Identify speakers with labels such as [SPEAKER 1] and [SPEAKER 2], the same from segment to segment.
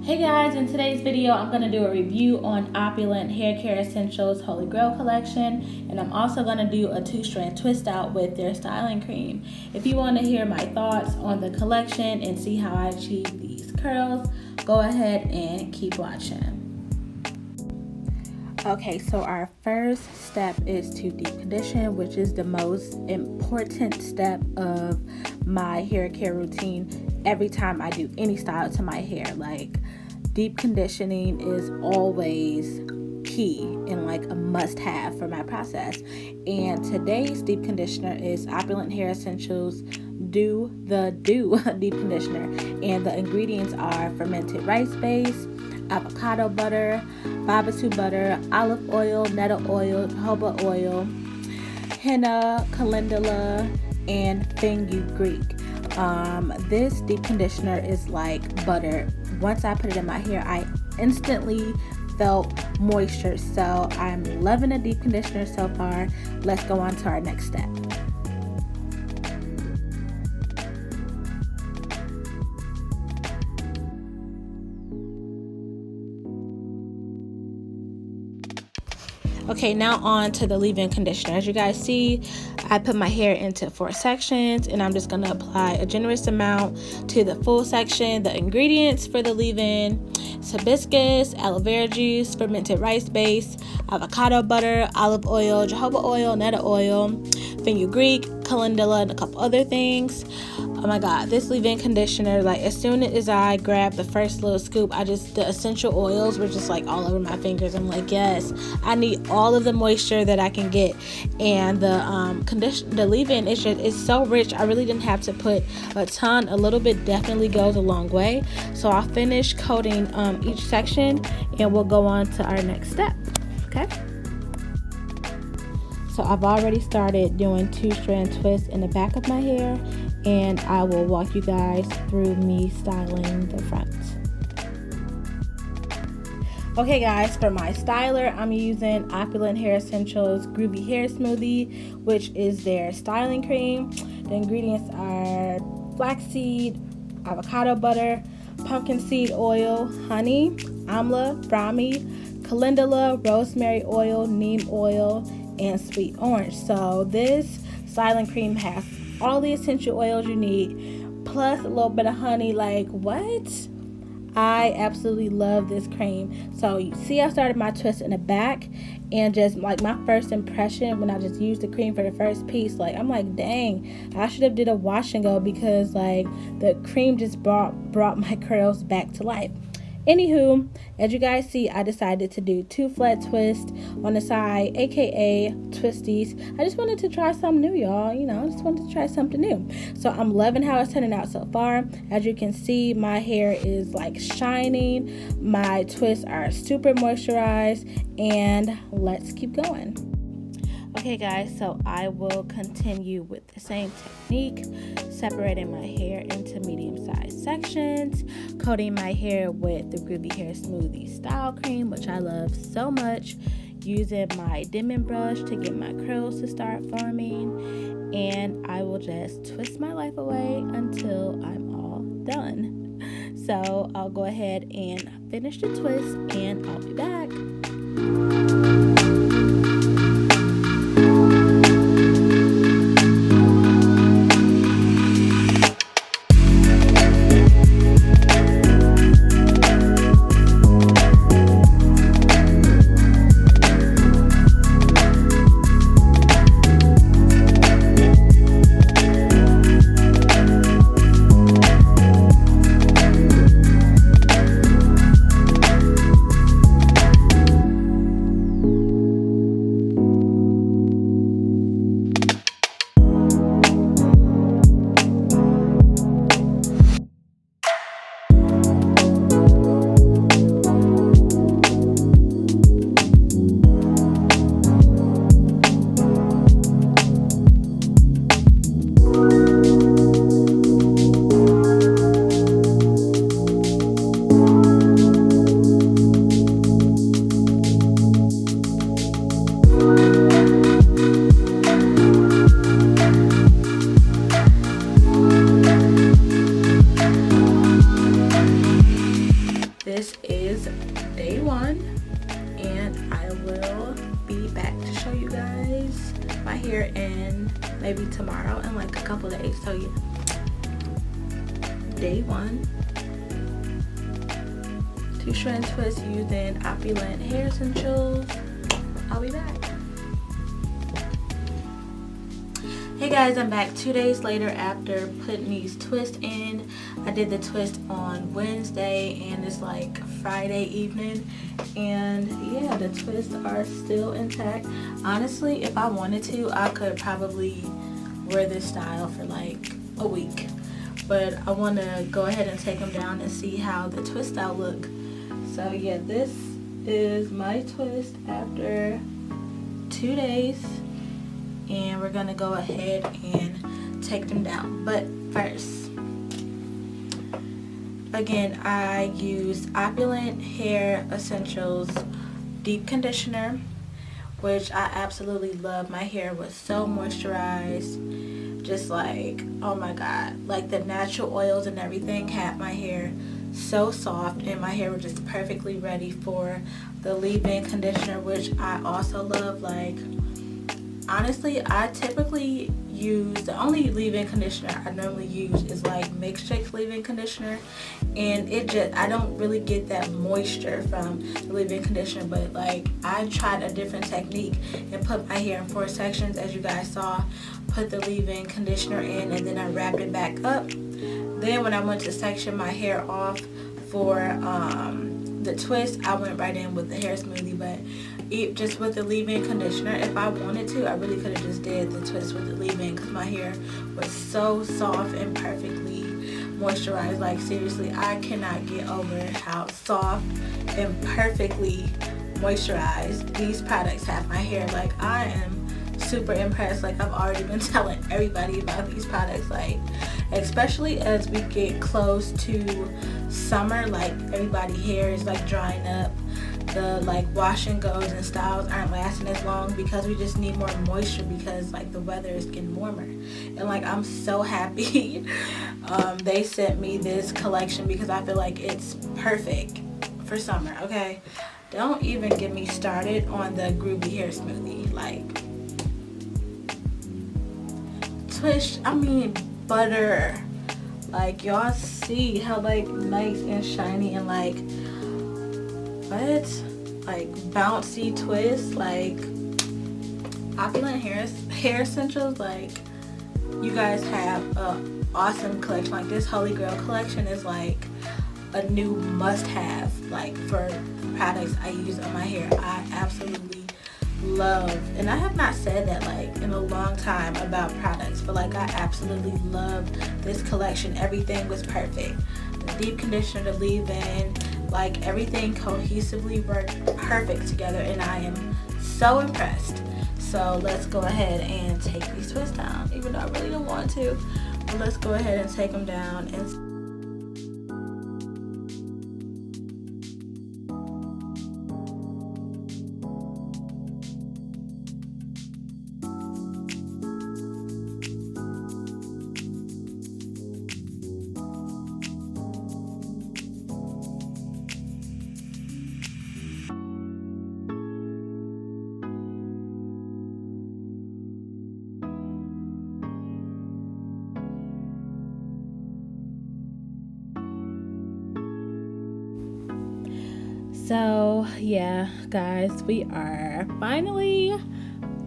[SPEAKER 1] Hey guys, in today's video I'm going to do a review on Opulent Hair Care Essentials Holy Grail collection, and I'm also going to do a 2-strand twist out with their styling cream. If you want to hear my thoughts on the collection and see how I achieve these curls, go ahead and keep watching. Okay, so our first step is to deep condition, which is the most important step of my hair care routine every time I do any style to my hair. Like, deep conditioning is always key and like a must-have for my process. And today's deep conditioner is Opulent Hair Essentials Do Deep Conditioner, and the ingredients are fermented rice base, avocado butter, babassu butter, olive oil, nettle oil, jojoba oil, henna, calendula, and fenugreek. This deep conditioner is like butter. Once I put it in my hair, I instantly felt moisture. So I'm loving the deep conditioner so far. Let's go on to our next step. Okay, now on to the leave-in conditioner. As you guys see, I put my hair into 4 sections, and I'm just going to apply a generous amount to the full section. The ingredients for the leave-in: hibiscus, aloe vera juice, fermented rice base, avocado butter, olive oil, jojoba oil, nettle oil, fenugreek, calendula, and a couple other things. Oh my god, this leave-in conditioner, like as soon as I grabbed the first little scoop, the essential oils were just like all over my fingers. I'm like, yes, I need all of the moisture that I can get. And the leave-in is so rich. I really didn't have to put a ton. A little bit definitely goes a long way. So I'll finish coating each section, and we'll go on to our next step. Okay, so I've already started doing 2-strand twists in the back of my hair, and I will walk you guys through me styling the front. Okay guys, for my styler, I'm using Opulent Hair Essentials Groovy Hair Smoothie, which is their styling cream. The ingredients are flaxseed, avocado butter, pumpkin seed oil, honey, amla, brahmi, calendula, rosemary oil, neem oil, and sweet orange. So this styling cream has all the essential oils you need, plus a little bit of honey. Like, what? I absolutely love this cream. So you see, I started my twist in the back, and just like my first impression when I just used the cream for the first piece, like I'm like, dang, I should have did a wash and go, because like the cream just brought my curls back to life. Anywho, as you guys see, I decided to do 2 flat twists on the side, aka twisties. I just wanted to try something new, y'all. You know, I just wanted to try something new. So I'm loving how it's turning out so far. As you can see, my hair is like shining. My twists are super moisturized, and let's keep going. Okay guys, so I will continue with the same technique, separating my hair into medium-sized sections, coating my hair with the Groovy Hair Smoothie Style Cream, which I love so much, using my dimming brush to get my curls to start forming, and I will just twist my life away until I'm all done. So I'll go ahead and finish the twist, and I'll be back. on, and I will be back to show you guys my hair in maybe tomorrow in like a couple of days. So yeah, day 1, 2 strand twist using Opulent Hair Essentials. I'll be back. Hey guys, I'm back 2 days later after putting these twists in. I did the twist on Wednesday and it's like Friday evening, and yeah, the twists are still intact. Honestly, if I wanted to, I could probably wear this style for like a week, but I want to go ahead and take them down and see how the twist out look. So yeah, this is my twist after 2 days, and we're gonna go ahead and take them down. But first, again, I use Opulent Hair Essentials Deep Conditioner, which I absolutely love. My hair was so moisturized, just like, oh my god, like the natural oils and everything had my hair so soft, and my hair was just perfectly ready for the leave-in conditioner, which I also love. Like, honestly, I typically use, the only leave-in conditioner I normally use is like Mix Shakes leave-in conditioner, and it just, I don't really get that moisture from the leave-in conditioner. But like, I tried a different technique and put my hair in 4 sections, as you guys saw. Put the leave-in conditioner in, and then I wrapped it back up. Then when I went to section my hair off for the twist, I went right in with the hair smoothie. But just with the leave-in conditioner, if I wanted to, I really could have just did the twist with the leave-in, because my hair was so soft and perfectly moisturized. Like, seriously, I cannot get over how soft and perfectly moisturized these products have my hair. Like, I am super impressed. Like, I've already been telling everybody about these products, like, especially as we get close to summer. Like, everybody's hair is like drying up, the like wash and goes and styles aren't lasting as long because we just need more moisture, because like the weather is getting warmer. And like, I'm so happy they sent me this collection, because I feel like it's perfect for summer. Okay, don't even get me started on the Groovy Hair Smoothie. Like, twist, I mean butter. Like, y'all see how like nice and shiny and like, what, like bouncy twist. Like, Opulent Hair Essentials, like, you guys have a awesome collection. Like, this Holy Grail collection is like a new must-have, like, for products I use on my hair. I absolutely love, and I have not said that like in a long time about products, but like, I absolutely love this collection. Everything was perfect. The deep conditioner, the leave-in, like, everything cohesively worked perfect together, and I am so impressed. So let's go ahead and take these twists down, even though I really don't want to, but let's go ahead and take them down. And so yeah, guys, we are finally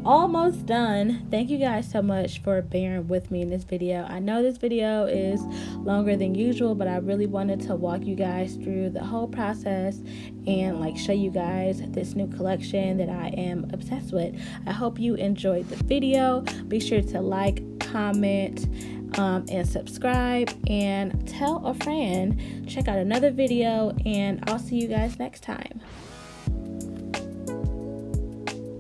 [SPEAKER 1] almost done. Thank you guys so much for bearing with me in this video. I know this video is longer than usual, but I really wanted to walk you guys through the whole process and like show you guys this new collection that I am obsessed with. I hope you enjoyed the video. Be sure to like, comment, and subscribe, and tell a friend. Check out another video, and I'll see you guys next time.